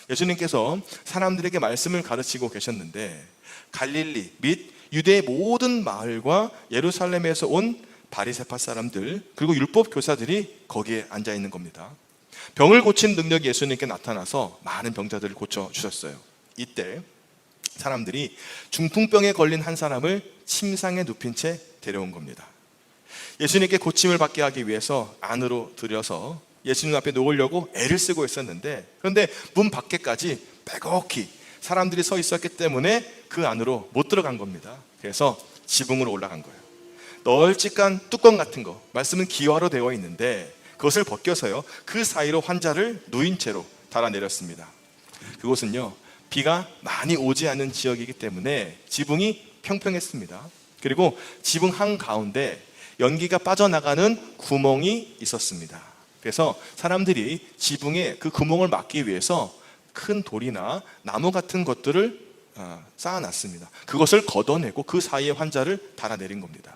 예수님께서 사람들에게 말씀을 가르치고 계셨는데 갈릴리 및 유대의 모든 마을과 예루살렘에서 온 바리새파 사람들 그리고 율법 교사들이 거기에 앉아 있는 겁니다. 병을 고친 능력이 예수님께 나타나서 많은 병자들을 고쳐주셨어요. 이때 사람들이 중풍병에 걸린 한 사람을 침상에 눕힌 채 데려온 겁니다. 예수님께 고침을 받게 하기 위해서 안으로 들여서 예수님 앞에 놓으려고 애를 쓰고 있었는데, 그런데 문 밖에까지 빼곡히 사람들이 서 있었기 때문에 그 안으로 못 들어간 겁니다. 그래서 지붕으로 올라간 거예요. 널찍한 뚜껑 같은 거, 말씀은 기와로 되어 있는데 그것을 벗겨서요, 그 사이로 환자를 누인 채로 달아내렸습니다. 그곳은요, 비가 많이 오지 않는 지역이기 때문에 지붕이 평평했습니다. 그리고 지붕 한가운데 연기가 빠져나가는 구멍이 있었습니다. 그래서 사람들이 지붕에 그 구멍을 막기 위해서 큰 돌이나 나무 같은 것들을 쌓아놨습니다. 그것을 걷어내고 그 사이에 환자를 달아내린 겁니다.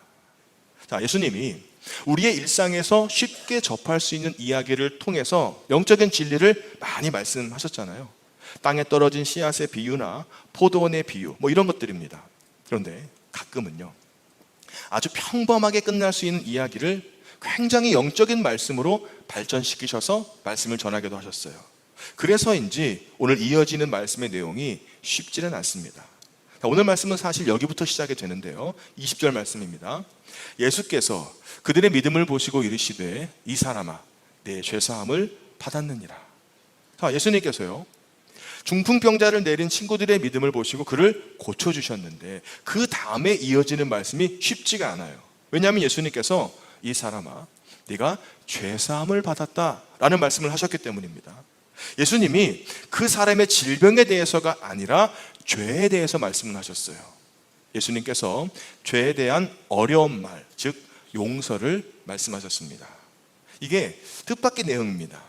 자, 예수님이 우리의 일상에서 쉽게 접할 수 있는 이야기를 통해서 영적인 진리를 많이 말씀하셨잖아요. 땅에 떨어진 씨앗의 비유나 포도원의 비유, 이런 것들입니다. 그런데 가끔은요, 아주 평범하게 끝날 수 있는 이야기를 굉장히 영적인 말씀으로 발전시키셔서 말씀을 전하기도 하셨어요. 그래서인지 오늘 이어지는 말씀의 내용이 쉽지는 않습니다. 오늘 말씀은 사실 여기부터 시작이 되는데요, 20절 말씀입니다. 예수께서 그들의 믿음을 보시고 이르시되 이 사람아 내 죄사함을 받았느니라. 자, 예수님께서요, 중풍병자를 내린 친구들의 믿음을 보시고 그를 고쳐주셨는데 그 다음에 이어지는 말씀이 쉽지가 않아요. 왜냐하면 예수님께서 이 사람아 네가 죄사함을 받았다라는 말씀을 하셨기 때문입니다. 예수님이 그 사람의 질병에 대해서가 아니라 죄에 대해서 말씀을 하셨어요. 예수님께서 죄에 대한 어려운 말, 즉 용서를 말씀하셨습니다. 이게 뜻밖의 내용입니다.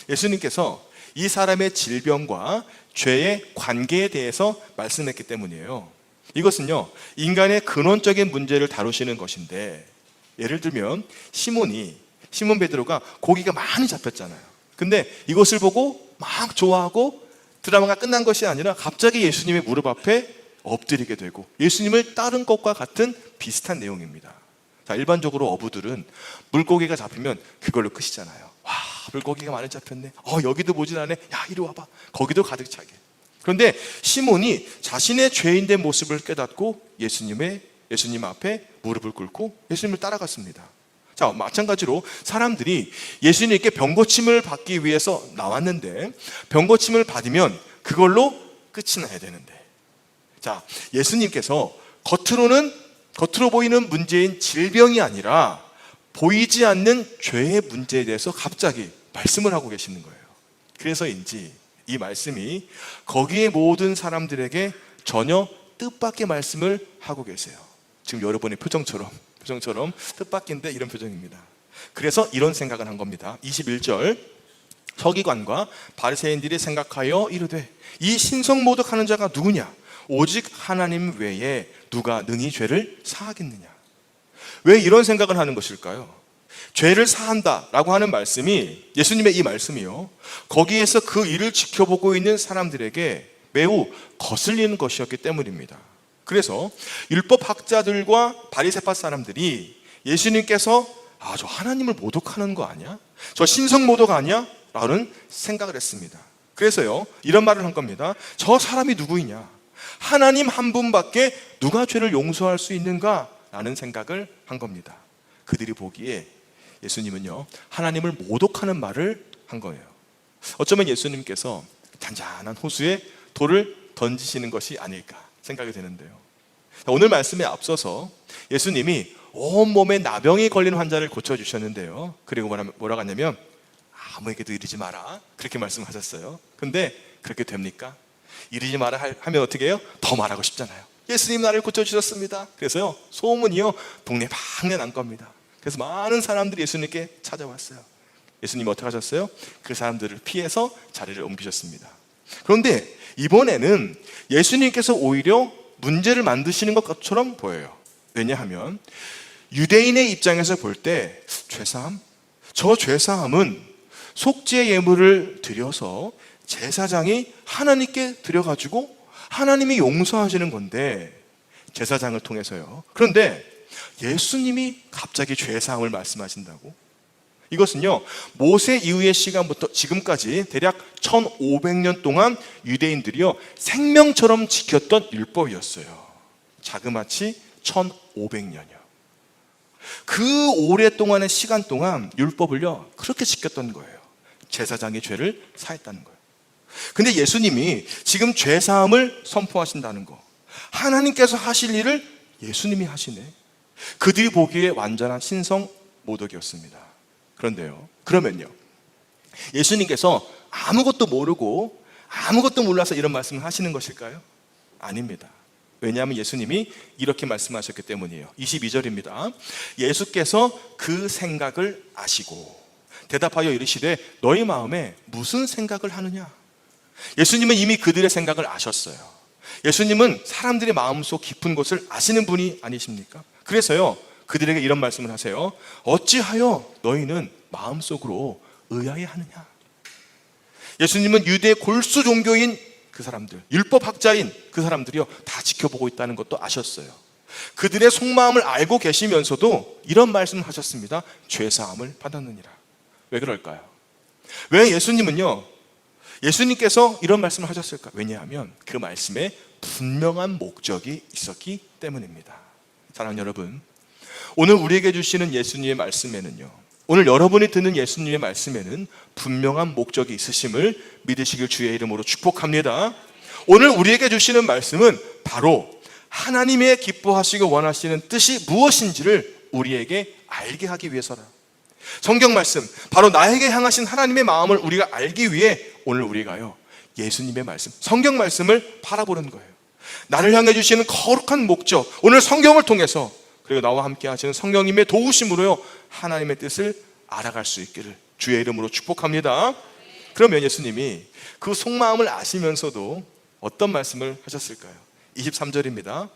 예수님께서 이 사람의 질병과 죄의 관계에 대해서 말씀했기 때문이에요. 이것은요, 인간의 근원적인 문제를 다루시는 것인데, 예를 들면 시몬 베드로가 고기가 많이 잡혔잖아요. 근데 이것을 보고 막 좋아하고 드라마가 끝난 것이 아니라 갑자기 예수님의 무릎 앞에 엎드리게 되고 예수님을 따른 것과 같은 비슷한 내용입니다. 자, 일반적으로 어부들은 물고기가 잡히면 그걸로 끝이잖아요. 와, 물고기가 많이 잡혔네. 여기도 모자라네. 야, 이리 와봐. 거기도 가득 차게. 그런데 시몬이 자신의 죄인된 모습을 깨닫고 예수님 앞에 무릎을 꿇고 예수님을 따라갔습니다. 자, 마찬가지로 사람들이 예수님께 병고침을 받기 위해서 나왔는데 병고침을 받으면 그걸로 끝이 나야 되는데, 자, 예수님께서 겉으로 보이는 문제인 질병이 아니라 보이지 않는 죄의 문제에 대해서 갑자기 말씀을 하고 계시는 거예요. 그래서인지 이 말씀이 거기에 모든 사람들에게 전혀 뜻밖의 말씀을 하고 계세요. 지금 여러분의 표정처럼 뜻밖인데 이런 표정입니다. 그래서 이런 생각을 한 겁니다. 21절, 서기관과 바리새인들이 생각하여 이르되 이 신성모독하는 자가 누구냐? 오직 하나님 외에 누가 능히 죄를 사하겠느냐? 왜 이런 생각을 하는 것일까요? 죄를 사한다라고 하는 말씀이, 예수님의 이 말씀이요, 거기에서 그 일을 지켜보고 있는 사람들에게 매우 거슬리는 것이었기 때문입니다. 그래서 율법학자들과 바리새파 사람들이 예수님께서 저 하나님을 모독하는 거 아니야? 저 신성모독 아니야? 라는 생각을 했습니다. 그래서요, 이런 말을 한 겁니다. 저 사람이 누구이냐? 하나님 한 분밖에 누가 죄를 용서할 수 있는가? 라는 생각을 한 겁니다. 그들이 보기에 예수님은요, 하나님을 모독하는 말을 한 거예요. 어쩌면 예수님께서 잔잔한 호수에 돌을 던지시는 것이 아닐까 생각이 되는데요. 오늘 말씀에 앞서서 예수님이 온몸에 나병이 걸린 환자를 고쳐주셨는데요, 그리고 뭐라고 하냐면 아무에게도 이르지 마라, 그렇게 말씀하셨어요. 근데 그렇게 됩니까? 이르지 마라 하면 어떻게 해요? 더 말하고 싶잖아요. 예수님 나를 고쳐주셨습니다. 그래서요, 소문이요, 동네 방네 난 겁니다. 그래서 많은 사람들이 예수님께 찾아왔어요. 예수님이 어떻게 하셨어요? 그 사람들을 피해서 자리를 옮기셨습니다. 그런데 이번에는 예수님께서 오히려 문제를 만드시는 것처럼 보여요. 왜냐하면 유대인의 입장에서 볼 때 저 죄사함은 속죄 예물을 드려서 제사장이 하나님께 드려가지고 하나님이 용서하시는 건데, 제사장을 통해서요. 그런데 예수님이 갑자기 죄사함을 말씀하신다고? 이것은요, 모세 이후의 시간부터 지금까지 대략 1500년 동안 유대인들이요 생명처럼 지켰던 율법이었어요. 자그마치 1500년이요. 그 오랫동안의 시간 동안 율법을요 그렇게 지켰던 거예요. 제사장이 죄를 사했다는 거예요. 근데 예수님이 지금 죄사함을 선포하신다는 거, 하나님께서 하실 일을 예수님이 하시네. 그들이 보기에 완전한 신성 모독이었습니다. 그런데요, 그러면요, 예수님께서 아무것도 모르고 아무것도 몰라서 이런 말씀을 하시는 것일까요? 아닙니다. 왜냐하면 예수님이 이렇게 말씀하셨기 때문이에요. 22절입니다. 예수께서 그 생각을 아시고 대답하여 이르시되 너희 마음에 무슨 생각을 하느냐? 예수님은 이미 그들의 생각을 아셨어요. 예수님은 사람들의 마음속 깊은 곳을 아시는 분이 아니십니까? 그래서요 그들에게 이런 말씀을 하세요. 어찌하여 너희는 마음속으로 의아해하느냐? 예수님은 유대 골수 종교인 그 사람들, 율법학자인 그 사람들이요 다 지켜보고 있다는 것도 아셨어요. 그들의 속마음을 알고 계시면서도 이런 말씀을 하셨습니다. 죄사함을 받았느니라. 왜 그럴까요? 왜 예수님께서 이런 말씀을 하셨을까? 왜냐하면 그 말씀에 분명한 목적이 있었기 때문입니다. 사랑하는 여러분, 오늘 우리에게 주시는 예수님의 말씀에는요, 오늘 여러분이 듣는 예수님의 말씀에는 분명한 목적이 있으심을 믿으시길 주의 이름으로 축복합니다. 오늘 우리에게 주시는 말씀은 바로 하나님의 기뻐하시고 원하시는 뜻이 무엇인지를 우리에게 알게 하기 위해서라. 성경 말씀, 바로 나에게 향하신 하나님의 마음을 우리가 알기 위해 오늘 우리가요 예수님의 말씀, 성경 말씀을 바라보는 거예요. 나를 향해 주시는 거룩한 목적, 오늘 성경을 통해서, 그리고 나와 함께 하시는 성령님의 도우심으로요 하나님의 뜻을 알아갈 수 있기를 주의 이름으로 축복합니다. 그러면 예수님이 그 속마음을 아시면서도 어떤 말씀을 하셨을까요? 23절입니다.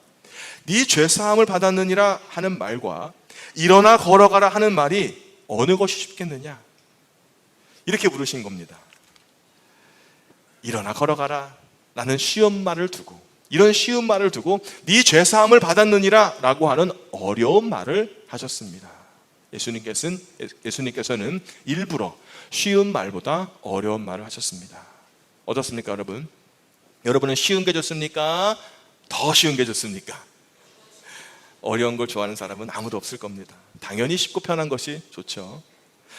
네 죄사함을 받았느니라 하는 말과 일어나 걸어가라 하는 말이 어느 것이 쉽겠느냐? 이렇게 물으신 겁니다. 일어나 걸어가라 라는 쉬운 말을 두고, 이런 쉬운 말을 두고 네 죄사함을 받았느니라 라고 하는 어려운 말을 하셨습니다. 예수님께서는 일부러 쉬운 말보다 어려운 말을 하셨습니다. 어떻습니까 여러분? 여러분은 쉬운 게 좋습니까? 더 쉬운 게 좋습니까? 어려운 걸 좋아하는 사람은 아무도 없을 겁니다. 당연히 쉽고 편한 것이 좋죠.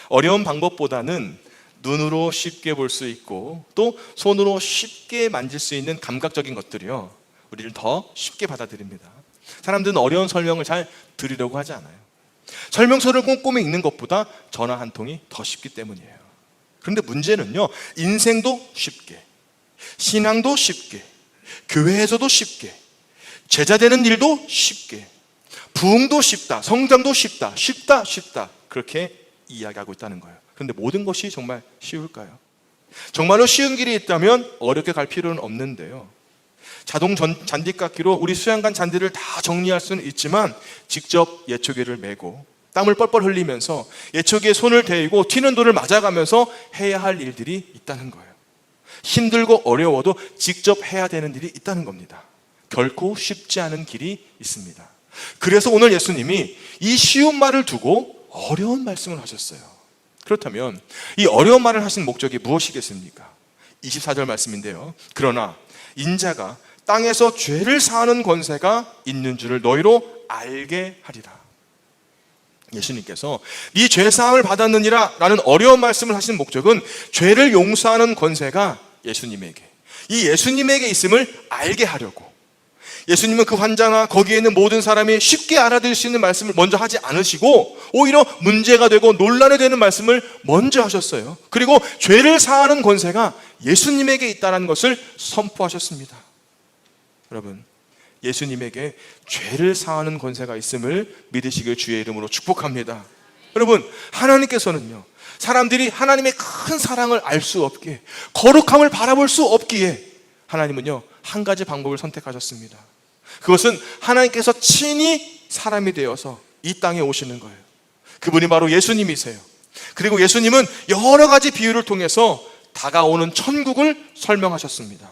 어려운 방법보다는 눈으로 쉽게 볼 수 있고 또 손으로 쉽게 만질 수 있는 감각적인 것들이요 우리를 더 쉽게 받아들입니다. 사람들은 어려운 설명을 잘 들으려고 하지 않아요. 설명서를 꼼꼼히 읽는 것보다 전화 한 통이 더 쉽기 때문이에요. 그런데 문제는요, 인생도 쉽게, 신앙도 쉽게, 교회에서도 쉽게, 제자 되는 일도 쉽게, 부흥도 쉽다, 성장도 쉽다, 쉽다 그렇게 이야기하고 있다는 거예요. 그런데 모든 것이 정말 쉬울까요? 정말로 쉬운 길이 있다면 어렵게 갈 필요는 없는데요, 자동 잔디깎기로 우리 수양관 잔디를 다 정리할 수는 있지만 직접 예초기를 메고 땀을 뻘뻘 흘리면서 예초기에 손을 대고 튀는 돌을 맞아가면서 해야 할 일들이 있다는 거예요. 힘들고 어려워도 직접 해야 되는 일이 있다는 겁니다. 결코 쉽지 않은 길이 있습니다. 그래서 오늘 예수님이 이 쉬운 말을 두고 어려운 말씀을 하셨어요. 그렇다면 이 어려운 말을 하신 목적이 무엇이겠습니까? 24절 말씀인데요, 그러나 인자가 땅에서 죄를 사하는 권세가 있는 줄을 너희로 알게 하리라. 예수님께서 네 죄사함을 받았느니라 라는 어려운 말씀을 하신 목적은 죄를 용서하는 권세가 이 예수님에게 있음을 알게 하려고, 예수님은 그 환자나 거기에 있는 모든 사람이 쉽게 알아들을 수 있는 말씀을 먼저 하지 않으시고 오히려 문제가 되고 논란이 되는 말씀을 먼저 하셨어요. 그리고 죄를 사하는 권세가 예수님에게 있다는 것을 선포하셨습니다. 여러분, 예수님에게 죄를 사하는 권세가 있음을 믿으시길 주의 이름으로 축복합니다. 여러분, 하나님께서는요, 사람들이 하나님의 큰 사랑을 알 수 없기에, 거룩함을 바라볼 수 없기에 하나님은요 한 가지 방법을 선택하셨습니다. 그것은 하나님께서 친히 사람이 되어서 이 땅에 오시는 거예요. 그분이 바로 예수님이세요. 그리고 예수님은 여러 가지 비유를 통해서 다가오는 천국을 설명하셨습니다.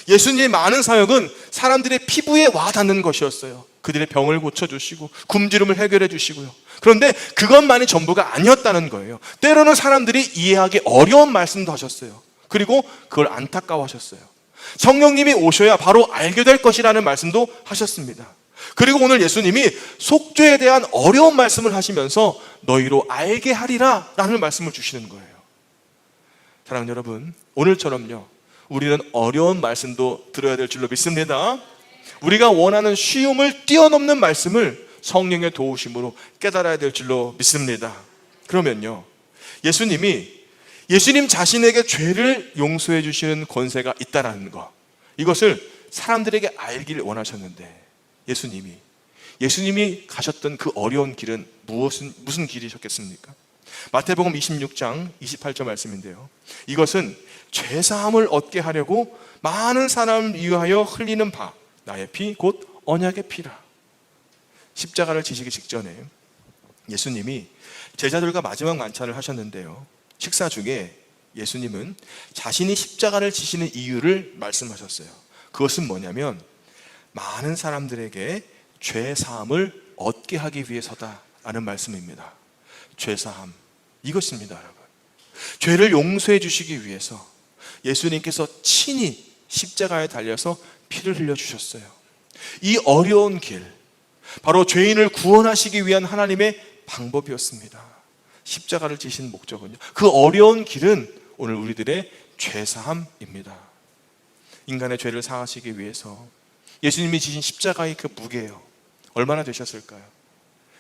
예수님의 많은 사역은 사람들의 피부에 와닿는 것이었어요. 그들의 병을 고쳐주시고 굶주림을 해결해 주시고요. 그런데 그것만이 전부가 아니었다는 거예요. 때로는 사람들이 이해하기 어려운 말씀도 하셨어요. 그리고 그걸 안타까워하셨어요. 성령님이 오셔야 바로 알게 될 것이라는 말씀도 하셨습니다. 그리고 오늘 예수님이 속죄에 대한 어려운 말씀을 하시면서 너희로 알게 하리라 라는 말씀을 주시는 거예요. 사랑하는 여러분, 오늘처럼요, 우리는 어려운 말씀도 들어야 될 줄로 믿습니다. 우리가 원하는 쉬움을 뛰어넘는 말씀을 성령의 도우심으로 깨달아야 될 줄로 믿습니다. 그러면요, 예수님 자신에게 죄를 용서해 주시는 권세가 있다는 것, 이것을 사람들에게 알기를 원하셨는데, 예수님이 가셨던 그 어려운 길은 무슨 길이셨겠습니까? 마태복음 26장 28절 말씀인데요, 이것은 죄사함을 얻게 하려고 많은 사람을 위하여 흘리는 바, 나의 피 곧 언약의 피라. 십자가를 지시기 직전에 예수님이 제자들과 마지막 만찬을 하셨는데요, 식사 중에 예수님은 자신이 십자가를 지시는 이유를 말씀하셨어요. 그것은 뭐냐면 많은 사람들에게 죄사함을 얻게 하기 위해서다라는 말씀입니다. 죄사함, 이것입니다. 여러분, 죄를 용서해 주시기 위해서 예수님께서 친히 십자가에 달려서 피를 흘려주셨어요. 이 어려운 길, 바로 죄인을 구원하시기 위한 하나님의 방법이었습니다. 십자가를 지신 목적은요, 그 어려운 길은 오늘 우리들의 죄사함입니다. 인간의 죄를 사하시기 위해서 예수님이 지신 십자가의 그 무게요, 얼마나 되셨을까요?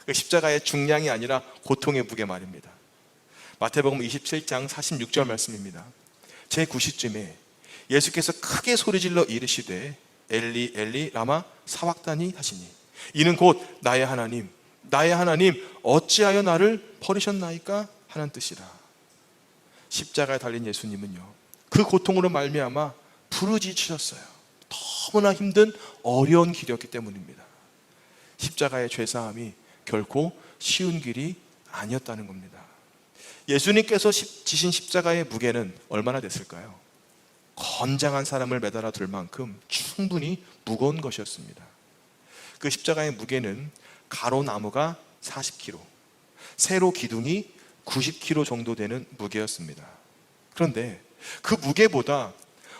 그 십자가의 중량이 아니라 고통의 무게 말입니다. 마태복음 27장 46절 말씀입니다. 제9시쯤에 예수께서 크게 소리질러 이르시되 엘리 엘리 라마 사왁다니 하시니, 이는 곧 나의 하나님 어찌하여 나를 버리셨나이까 하는 뜻이라. 십자가에 달린 예수님은요, 그 고통으로 말미암아 부르짖으셨어요. 너무나 힘든 어려운 길이었기 때문입니다. 십자가의 죄사함이 결코 쉬운 길이 아니었다는 겁니다. 예수님께서 지신 십자가의 무게는 얼마나 됐을까요? 건장한 사람을 매달아 둘 만큼 충분히 무거운 것이었습니다. 그 십자가의 무게는 가로나무가 40kg, 세로 기둥이 90kg 정도 되는 무게였습니다. 그런데 그 무게보다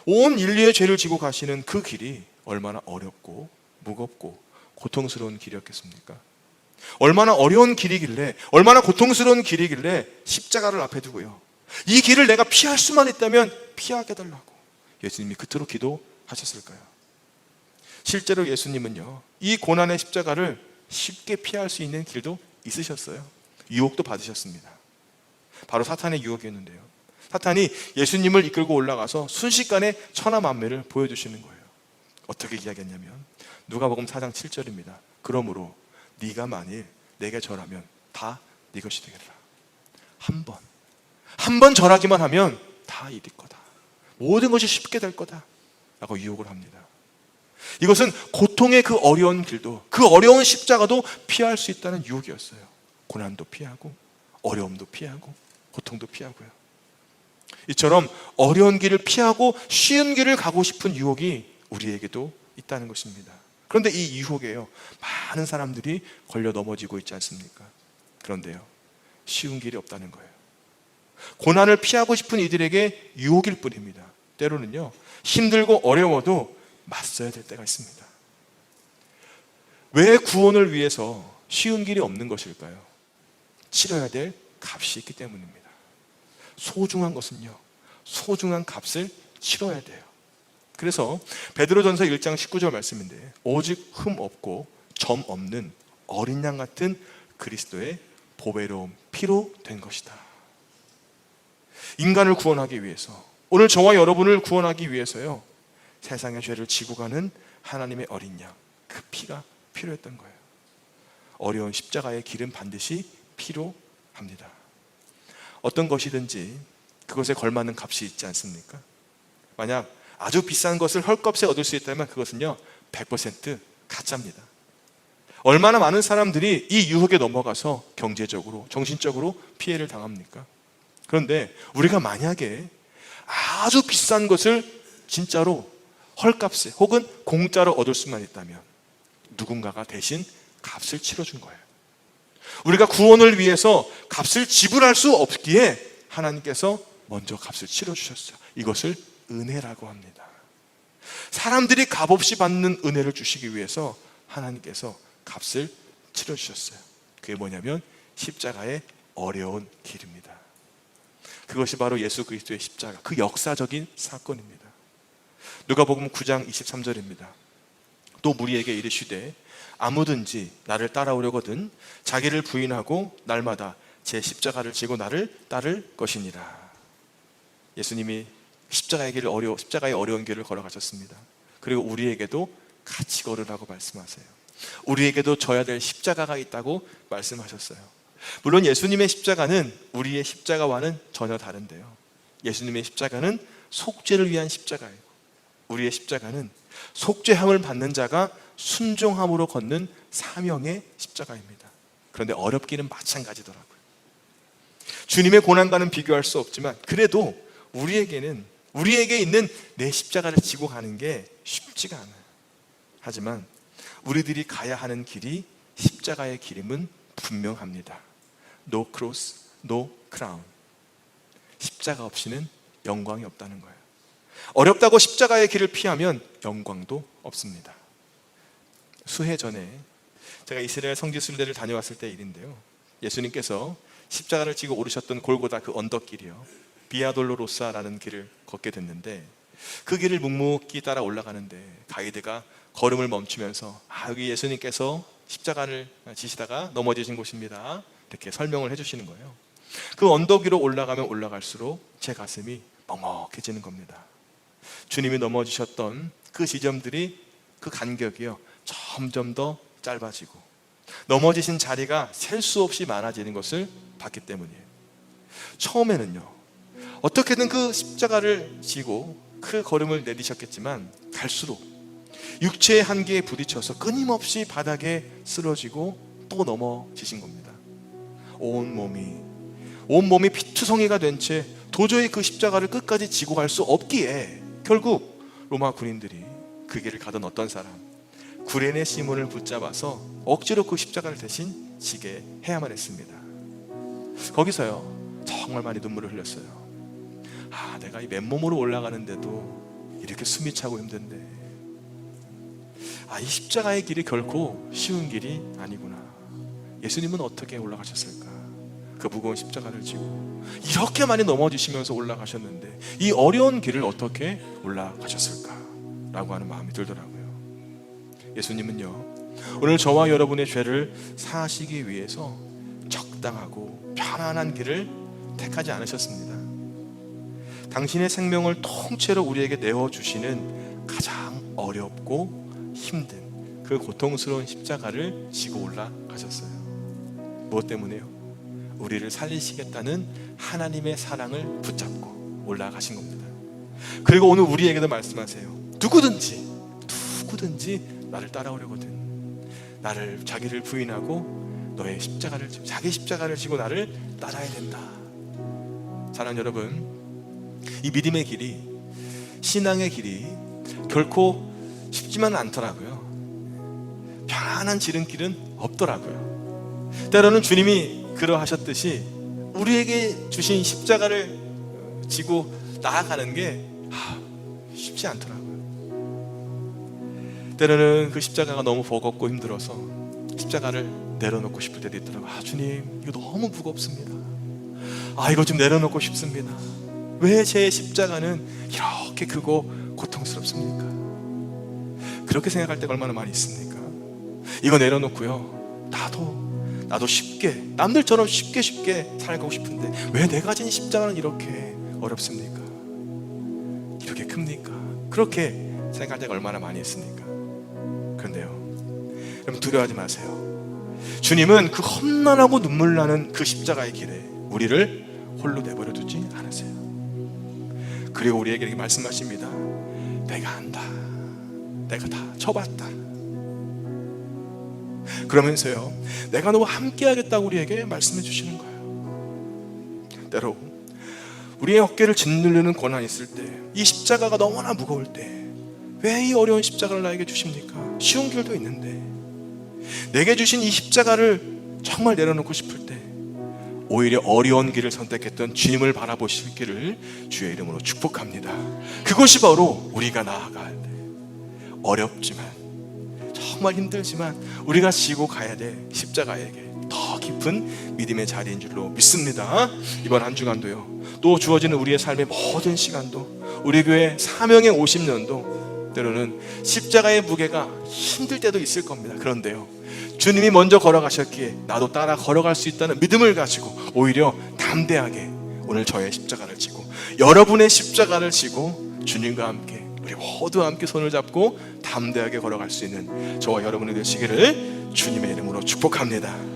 온 인류의 죄를 지고 가시는 그 길이 얼마나 어렵고 무겁고 고통스러운 길이었겠습니까? 얼마나 어려운 길이길래, 얼마나 고통스러운 길이길래 십자가를 앞에 두고요, 이 길을 내가 피할 수만 있다면 피하게 해달라고 예수님이 그토록 기도하셨을까요? 실제로 예수님은요, 이 고난의 십자가를 쉽게 피할 수 있는 길도 있으셨어요. 유혹도 받으셨습니다. 바로 사탄의 유혹이었는데요, 사탄이 예수님을 이끌고 올라가서 순식간에 천하만매를 보여주시는 거예요. 어떻게 이야기했냐면 누가복음 4장 7절입니다. 그러므로 네가 만일 내게 절하면 다 네 것이 되겠다. 한 번 절하기만 하면 다 이네 거다. 모든 것이 쉽게 될 거다 라고 유혹을 합니다. 이것은 고통의 그 어려운 길도, 그 어려운 십자가도 피할 수 있다는 유혹이었어요. 고난도 피하고 어려움도 피하고 고통도 피하고요. 이처럼 어려운 길을 피하고 쉬운 길을 가고 싶은 유혹이 우리에게도 있다는 것입니다. 그런데 이 유혹에요, 많은 사람들이 걸려 넘어지고 있지 않습니까? 그런데요, 쉬운 길이 없다는 거예요. 고난을 피하고 싶은 이들에게 유혹일 뿐입니다. 때로는요, 힘들고 어려워도 맞서야 될 때가 있습니다. 왜 구원을 위해서 쉬운 길이 없는 것일까요? 치러야 될 값이 있기 때문입니다. 소중한 것은요, 소중한 값을 치러야 돼요. 그래서 베드로전서 1장 19절 말씀인데, 오직 흠 없고 점 없는 어린 양 같은 그리스도의 보배로운 피로 된 것이다. 인간을 구원하기 위해서, 오늘 저와 여러분을 구원하기 위해서요, 세상의 죄를 지고 가는 하나님의 어린 양, 그 피가 필요했던 거예요. 어려운 십자가의 길은 반드시 필요합니다. 어떤 것이든지 그것에 걸맞는 값이 있지 않습니까? 만약 아주 비싼 것을 헐값에 얻을 수 있다면 그것은요 100% 가짜입니다. 얼마나 많은 사람들이 이 유혹에 넘어가서 경제적으로, 정신적으로 피해를 당합니까? 그런데 우리가 만약에 아주 비싼 것을 진짜로 헐값에 혹은 공짜로 얻을 수만 있다면 누군가가 대신 값을 치러준 거예요. 우리가 구원을 위해서 값을 지불할 수 없기에 하나님께서 먼저 값을 치러주셨어요. 이것을 은혜라고 합니다. 사람들이 값없이 받는 은혜를 주시기 위해서 하나님께서 값을 치러주셨어요. 그게 뭐냐면 십자가의 어려운 길입니다. 그것이 바로 예수 그리스도의 십자가, 그 역사적인 사건입니다. 누가복음 9장 23절입니다. 또 무리에게 이르시되 아무든지 나를 따라오려거든 자기를 부인하고 날마다 제 십자가를 지고 나를 따를 것이니라. 예수님이 십자가의 어려운 길을 걸어가셨습니다. 그리고 우리에게도 같이 걸으라고 말씀하세요. 우리에게도 져야 될 십자가가 있다고 말씀하셨어요. 물론 예수님의 십자가는 우리의 십자가와는 전혀 다른데요. 예수님의 십자가는 속죄를 위한 십자가예요. 우리의 십자가는 속죄함을 받는 자가 순종함으로 걷는 사명의 십자가입니다. 그런데 어렵기는 마찬가지더라고요. 주님의 고난과는 비교할 수 없지만 그래도 우리에게 있는 내 십자가를 지고 가는 게 쉽지가 않아요. 하지만 우리들이 가야 하는 길이 십자가의 길임은 분명합니다. No cross, no crown. 십자가 없이는 영광이 없다는 거예요. 어렵다고 십자가의 길을 피하면 영광도 없습니다. 수해 전에 제가 이스라엘 성지순례를 다녀왔을 때 일인데요. 예수님께서 십자가를 지고 오르셨던 골고다 그 언덕길이요, 비아돌로로사라는 길을 걷게 됐는데 그 길을 묵묵히 따라 올라가는데 가이드가 걸음을 멈추면서 여기 예수님께서 십자가를 지시다가 넘어지신 곳입니다, 이렇게 설명을 해주시는 거예요. 그 언덕 위로 올라가면 올라갈수록 제 가슴이 먹먹해지는 겁니다. 주님이 넘어지셨던 그 지점들이, 그 간격이요, 점점 더 짧아지고 넘어지신 자리가 셀 수 없이 많아지는 것을 봤기 때문이에요. 처음에는요, 어떻게든 그 십자가를 지고 그 걸음을 내디셨겠지만 갈수록 육체의 한계에 부딪혀서 끊임없이 바닥에 쓰러지고 또 넘어지신 겁니다. 온 몸이 피투성이가 된 채 도저히 그 십자가를 끝까지 지고 갈 수 없기에 결국 로마 군인들이 그 길을 가던 어떤 사람, 구레네 시몬을 붙잡아서 억지로 그 십자가를 대신 지게 해야만 했습니다. 거기서요 정말 많이 눈물을 흘렸어요. 내가 이 맨몸으로 올라가는데도 이렇게 숨이 차고 힘든데, 이 십자가의 길이 결코 쉬운 길이 아니구나. 예수님은 어떻게 올라가셨을까? 그 무거운 십자가를 지고 이렇게 많이 넘어지시면서 올라가셨는데 이 어려운 길을 어떻게 올라가셨을까? 라고 하는 마음이 들더라고요. 예수님은요, 오늘 저와 여러분의 죄를 사하시기 위해서 적당하고 편안한 길을 택하지 않으셨습니다. 당신의 생명을 통째로 우리에게 내어주시는 가장 어렵고 힘든 그 고통스러운 십자가를 지고 올라가셨어요. 무엇 때문에요? 우리를 살리시겠다는 하나님의 사랑을 붙잡고 올라가신 겁니다. 그리고 오늘 우리에게도 말씀하세요. 누구든지 나를 따라오려거든 나를 자기를 부인하고 너의 십자가를 지고, 자기 십자가를 지고 나를 따라야 된다. 사랑하는 여러분, 이 믿음의 길이, 신앙의 길이 결코 쉽지만은 않더라고요. 편안한 지름길은 없더라고요. 때로는 주님이 그러하셨듯이 우리에게 주신 십자가를 지고 나아가는 게 쉽지 않더라고요. 때로는 그 십자가가 너무 버겁고 힘들어서 십자가를 내려놓고 싶을 때도 있더라고요. 주님, 이거 너무 무겁습니다. 이거 좀 내려놓고 싶습니다. 왜 제 십자가는 이렇게 크고 고통스럽습니까? 그렇게 생각할 때가 얼마나 많이 있습니까? 이거 내려놓고요, 나도 쉽게, 남들처럼 쉽게 살고 싶은데 왜 내가 진 십자가는 이렇게 어렵습니까? 이렇게 큽니까? 그렇게 생각할 때가 얼마나 많이 있습니까? 그런데요, 여러분 두려워하지 마세요. 주님은 그 험난하고 눈물 나는 그 십자가의 길에 우리를 홀로 내버려 두지 않으세요. 그리고 우리에게 이렇게 말씀하십니다. 내가 안다. 내가 다 쳐봤다. 그러면서요, 내가 너와 함께 하겠다고 우리에게 말씀해 주시는 거예요. 때로 우리의 어깨를 짓누르는 고난이 있을 때, 이 십자가가 너무나 무거울 때 왜 이 어려운 십자가를 나에게 주십니까? 쉬운 길도 있는데 내게 주신 이 십자가를 정말 내려놓고 싶을 때 오히려 어려운 길을 선택했던 주님을 바라보실 길을 주의 이름으로 축복합니다. 그것이 바로 우리가 나아갈 때 어렵지만 정말 힘들지만 우리가 지고 가야 될 십자가에게 더 깊은 믿음의 자리인 줄로 믿습니다. 이번 한 주간도요, 또 주어지는 우리의 삶의 모든 시간도, 우리 교회 사명의 50년도 때로는 십자가의 무게가 힘들 때도 있을 겁니다. 그런데요, 주님이 먼저 걸어가셨기에 나도 따라 걸어갈 수 있다는 믿음을 가지고 오히려 담대하게 오늘 저의 십자가를 지고 여러분의 십자가를 지고 주님과 함께 우리 모두 함께 손을 잡고 담대하게 걸어갈 수 있는 저와 여러분이 되시기를 주님의 이름으로 축복합니다.